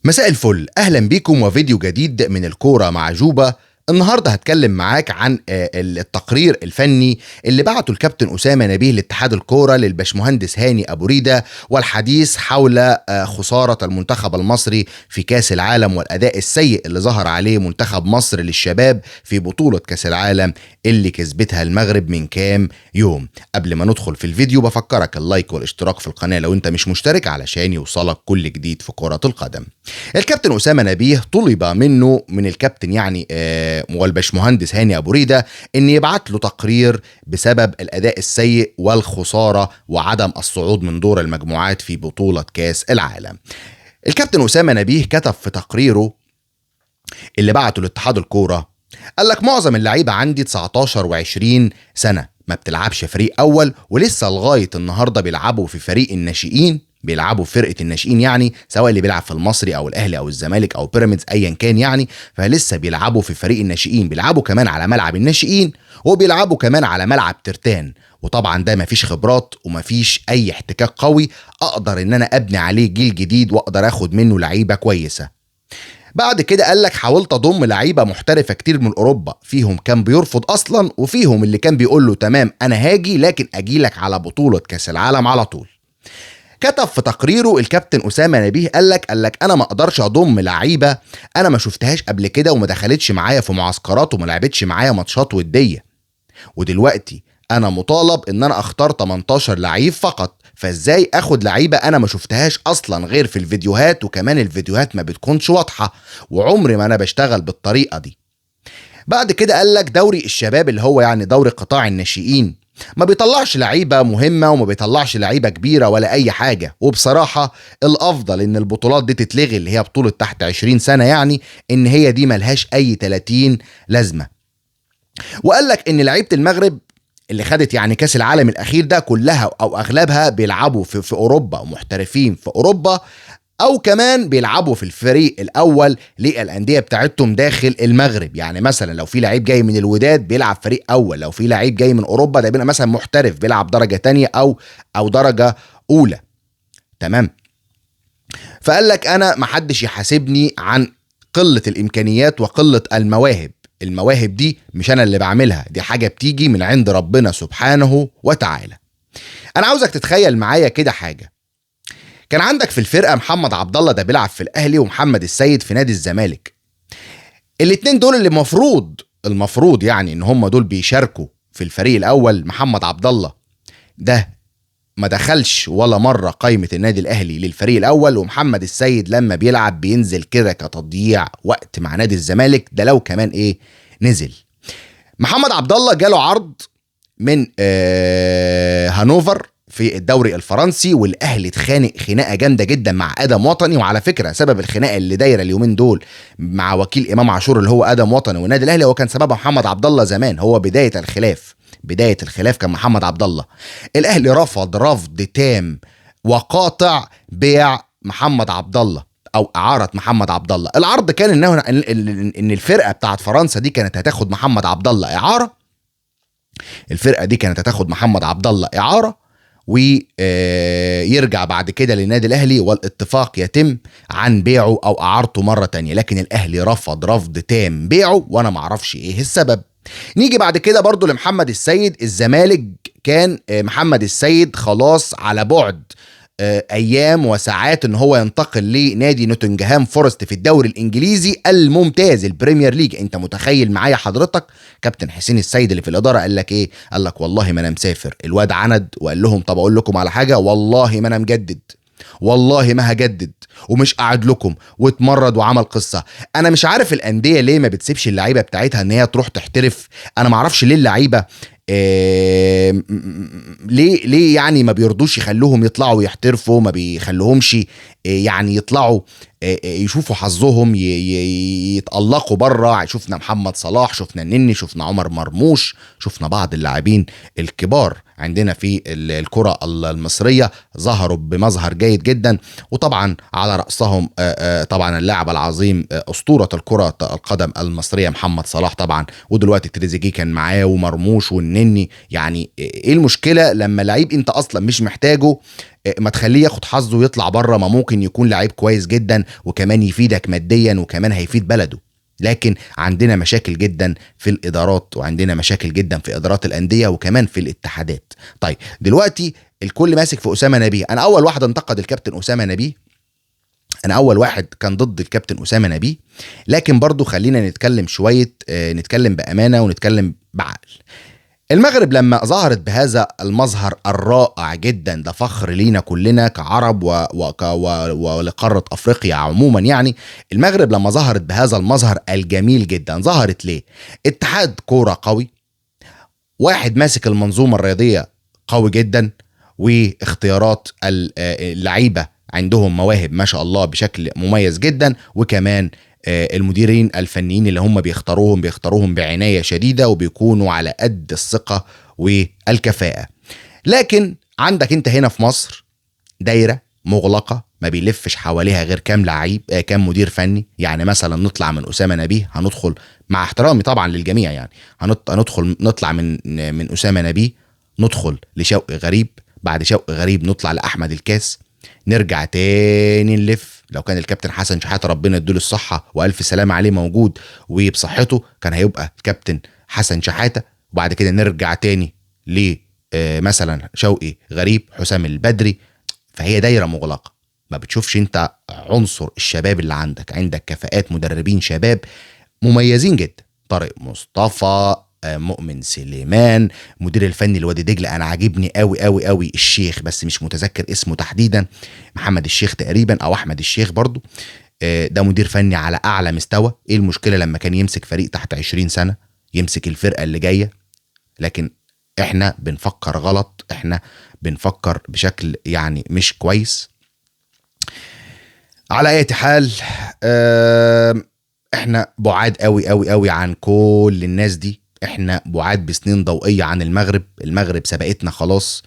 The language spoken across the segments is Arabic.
مساء الفل، اهلا بيكم وفيديو جديد من الكورة مع جوبا. النهارده هتكلم معاك عن التقرير الفني اللي بعته الكابتن أسامة نبيه لاتحاد الكورة للباشمهندس هاني أبو ريدة، والحديث حول خسارة المنتخب المصري في كأس العالم والأداء السيء اللي ظهر عليه منتخب مصر للشباب في بطولة كأس العالم اللي كسبتها المغرب من كام يوم. قبل ما ندخل في الفيديو بفكرك اللايك والاشتراك في القناة لو انت مش مشترك علشان يوصلك كل جديد في كرة القدم. الكابتن أسامة نبيه طلب منه من الكابتن والباشمهندس هاني أبو ريدة ان يبعت له تقرير بسبب الأداء السيء والخسارة وعدم الصعود من دور المجموعات في بطولة كأس العالم. الكابتن أسامة نبيه كتب في تقريره اللي بعته لاتحاد الكورة، قال لك معظم اللعيبة عندي 19 و20 سنة ما بتلعبش فريق أول، ولسه لغاية النهاردة بيلعبوا في فريق الناشئين، بيلعبوا في فرقة الناشئين، يعني سواء اللي بيلعب في المصري أو الأهلي أو الزمالك أو بيراميدز أيا كان، يعني فلسه بيلعبوا في فريق الناشئين، بيلعبوا كمان على ملعب الناشئين وبيلعبوا كمان على ملعب ترتان. وطبعا ده مفيش خبرات ومفيش أي احتكاك قوي أقدر إن أنا أبني عليه جيل جديد وأقدر أخد منه لعيبة كويسة. بعد كده قال لك حاولت اضم لعيبه محترفه كتير من اوروبا، فيهم كان بيرفض اصلا وفيهم اللي كان بيقول له تمام انا هاجي لكن اجي لك على بطوله كاس العالم على طول. كتب في تقريره الكابتن أسامة نبيه قال لك انا ما اقدرش اضم لعيبه انا ما شفتهاش قبل كده وما دخلتش معايا في معسكرات وما لعبتش معايا ماتشات وديه، ودلوقتي انا مطالب ان انا اختار 18 لعيب فقط، فازاي اخد لعيبه انا ما شفتهاش اصلا غير في الفيديوهات، وكمان الفيديوهات ما بتكونش واضحه وعمري ما انا بشتغل بالطريقه دي. بعد كده قال لك دوري الشباب اللي هو يعني دوري قطاع الناشئين ما بيطلعش لعيبه مهمه وما بيطلعش لعيبه كبيره ولا اي حاجه، وبصراحه الافضل ان البطولات دي تتلغي، اللي هي بطوله تحت 20 سنه، يعني ان هي دي ملهاش اي 30 لازمه. وقال لك ان لعيبه المغرب اللي خدت يعني كاس العالم الاخير ده كلها او اغلبها بيلعبوا في اوروبا ومحترفين في اوروبا، او كمان بيلعبوا في الفريق الاول للانديه بتاعتهم داخل المغرب. يعني مثلا لو في لعيب جاي من الوداد بيلعب فريق اول، لو في لعيب جاي من اوروبا ده بيبقى مثلا محترف بيلعب درجه تانية او درجه اولى. تمام. فقال لك انا محدش يحاسبني عن قله الامكانيات وقله المواهب، المواهب دي مش انا اللي بعملها، دي حاجه بتيجي من عند ربنا سبحانه وتعالى. انا عاوزك تتخيل معايا كده حاجه، كان عندك في الفرقه محمد عبد الله ده بيلعب في الاهلي ومحمد السيد في نادي الزمالك. الاتنين دول اللي المفروض يعني ان هم دول بيشاركوا في الفريق الاول. محمد عبد الله ده ما دخلش ولا مرة قائمة النادي الأهلي للفريق الأول، ومحمد السيد لما بيلعب بينزل كده كتضييع وقت مع نادي الزمالك، ده لو كمان نزل. محمد عبد الله جاله عرض من هانوفر في الدوري الفرنسي، والاهلي اتخانق خناقه جامده جدا مع ادم وطني. وعلى فكره سبب الخناقه اللي دايره اليومين دول مع وكيل امام عاشور اللي هو ادم وطني والنادي الاهلي هو كان سببها محمد عبد الله زمان، هو بدايه الخلاف كان محمد عبد الله. الاهلي رفض تام وقاطع بيع محمد عبد الله او اعاره محمد عبد الله. العرض كان ان الفرقه بتاعت فرنسا دي كانت هتاخد محمد عبد الله اعاره، الفرقه دي كانت هتاخد محمد عبد الله اعاره ويرجع بعد كده للنادي الاهلي والاتفاق يتم عن بيعه او اعارته مره تانية، لكن الاهلي رفض تام بيعه وانا معرفش ايه السبب. نيجي بعد كده برضو لمحمد السيد. الزمالك كان محمد السيد خلاص على بعد ايام وساعات ان هو ينتقل لنادي نوتنجهام فورست في الدوري الانجليزي الممتاز البريمير ليج. انت متخيل معايا حضرتك كابتن حسين السيد اللي في الاداره قال لك ايه؟ قال لك والله ما انا مسافر. الواد عند وقال لهم طب اقول لكم على حاجه، والله ما انا مجدد، والله ما هجدد ومش قاعد لكم، واتمرد وعمل قصه. انا مش عارف الانديه ليه ما بتسيبش اللعيبه بتاعتها ان هي تروح تحترف. انا ما اعرفش ليه اللعيبه ليه يعني ما بيرضوش يخلوهم يطلعوا يحترفوا، ما بيخلوهمش يعني يطلعوا يشوفوا حظهم يتألقوا بره. شفنا محمد صلاح، شفنا النني، شفنا عمر مرموش، شفنا بعض اللاعبين الكبار عندنا في الكرة المصرية ظهروا بمظهر جيد جدا، وطبعا على رأسهم طبعا اللاعب العظيم أسطورة الكرة القدم المصرية محمد صلاح طبعا، ودلوقتي تريزيجيه كان معاه ومرموش والنني. يعني ايه المشكلة لما لعيب انت اصلا مش محتاجه ما تخليه ياخد حظه ويطلع بره، ما ممكن يكون لعيب كويس جدا وكمان يفيدك ماديا وكمان هيفيد بلده. لكن عندنا مشاكل جدا في الادارات، وعندنا مشاكل جدا في ادارات الانديه وكمان في الاتحادات. طيب دلوقتي الكل ماسك في اسامه نبيه. انا اول واحد انتقد الكابتن اسامه نبيه، انا اول واحد كان ضد الكابتن اسامه نبيه. لكن برضو خلينا نتكلم شويه، نتكلم بامانه ونتكلم بعقل. المغرب لما ظهرت بهذا المظهر الرائع جدا، ده فخر لينا كلنا كعرب ولقارة أفريقيا عموما. يعني المغرب لما ظهرت بهذا المظهر الجميل جدا، ظهرت ليه؟ اتحاد كورة قوي، واحد ماسك المنظومة الرياضية قوي جدا، واختيارات اللعيبة عندهم مواهب ما شاء الله بشكل مميز جدا، وكمان المديرين الفنيين اللي هم بيختاروهم بعناية شديدة وبيكونوا على قد الثقة والكفاءة. لكن عندك انت هنا في مصر دايرة مغلقة ما بيلفش حواليها غير كام لعيب، كام مدير فني. يعني مثلا نطلع من أسامة نبيه، هندخل مع احترامي طبعا للجميع، يعني نطلع من أسامة نبيه، ندخل لشوقي غريب، بعد شوقي غريب نطلع لأحمد الكاس، نرجع تاني نلف. لو كان الكابتن حسن شحاتة ربنا يديله الصحة وألف سلام عليه موجود وبصحته، كان هيبقى الكابتن حسن شحاتة. وبعد كده نرجع تاني ل مثلا شوقي غريب، حسام البدري. فهي دايرة مغلقة، ما بتشوفش انت عنصر الشباب اللي عندك كفاءات مدربين شباب مميزين جدا. طارق مصطفى، مؤمن سليمان، مدير الفني لوادي دجله انا عاجبني قوي قوي قوي الشيخ، بس مش متذكر اسمه تحديدا، محمد الشيخ تقريبا او احمد الشيخ برضو. ده مدير فني على اعلى مستوى. ايه المشكله لما كان يمسك فريق تحت 20 سنه، يمسك الفرقه اللي جايه؟ لكن احنا بنفكر غلط، احنا بنفكر بشكل يعني مش كويس. على اي حال، احنا بعاد قوي قوي قوي عن كل الناس دي، احنا بعاد بسنين ضوئية عن المغرب سبقتنا خلاص.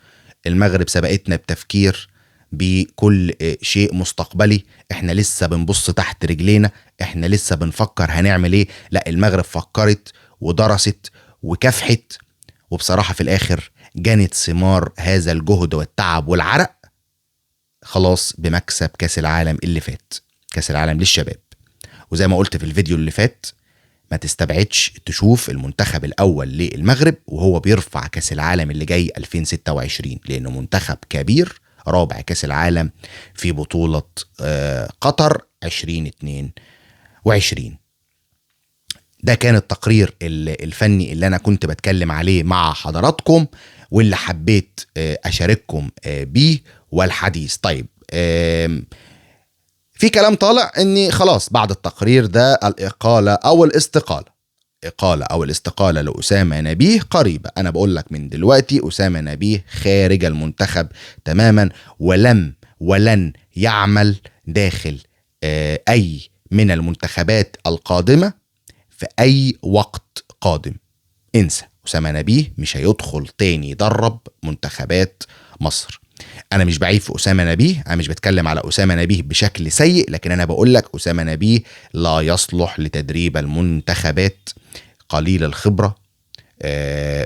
المغرب سبقتنا بتفكير، بكل شيء مستقبلي. احنا لسه بنبص تحت رجلينا، احنا لسه بنفكر هنعمل ايه. لا، المغرب فكرت ودرست وكافحت، وبصراحة في الاخر جنت ثمار هذا الجهد والتعب والعرق خلاص بمكسب كاس العالم اللي فات، كاس العالم للشباب. وزي ما قلت في الفيديو اللي فات، ما تستبعدش تشوف المنتخب الأول للمغرب وهو بيرفع كاس العالم اللي جاي 2026، لأنه منتخب كبير، رابع كاس العالم في بطولة قطر 2022. ده كان التقرير الفني اللي أنا كنت بتكلم عليه مع حضراتكم، واللي حبيت أشارككم بيه والحديث. طيب، في كلام طالع اني خلاص بعد التقرير ده الإقالة أو الاستقالة لأسامة نبيه قريبة. أنا بقول لك من دلوقتي أسامة نبيه خارج المنتخب تماما، ولن يعمل داخل أي من المنتخبات القادمة في أي وقت قادم. انسى، أسامة نبيه مش هيدخل تاني يدرب منتخبات مصر. انا مش بعيب في اسامه نبيه، انا مش بتكلم على اسامه نبيه بشكل سيء، لكن انا بقول لك اسامه نبيه لا يصلح لتدريب المنتخبات، قليل الخبره،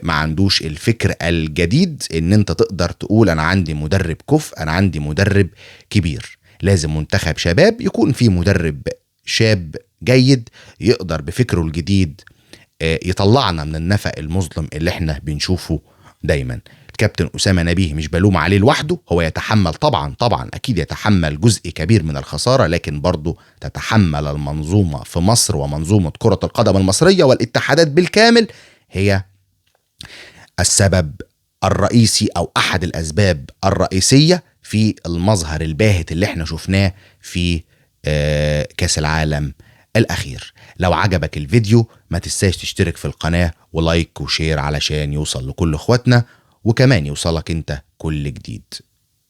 ما عندوش الفكر الجديد ان انت تقدر تقول انا عندي مدرب كفء، انا عندي مدرب كبير. لازم منتخب شباب يكون فيه مدرب شاب جيد يقدر بفكره الجديد يطلعنا من النفق المظلم اللي احنا بنشوفه دايما. الكابتن أسامة نبيه مش بلوم عليه لوحده، هو يتحمل طبعا أكيد يتحمل جزء كبير من الخسارة، لكن برضه تتحمل المنظومة في مصر ومنظومة كرة القدم المصرية والاتحادات بالكامل هي السبب الرئيسي أو أحد الأسباب الرئيسية في المظهر الباهت اللي احنا شفناه في كاس العالم الأخير. لو عجبك الفيديو ما تنساش تشترك في القناة ولايك وشير علشان يوصل لكل اخواتنا، وكمان يوصلك انت كل جديد.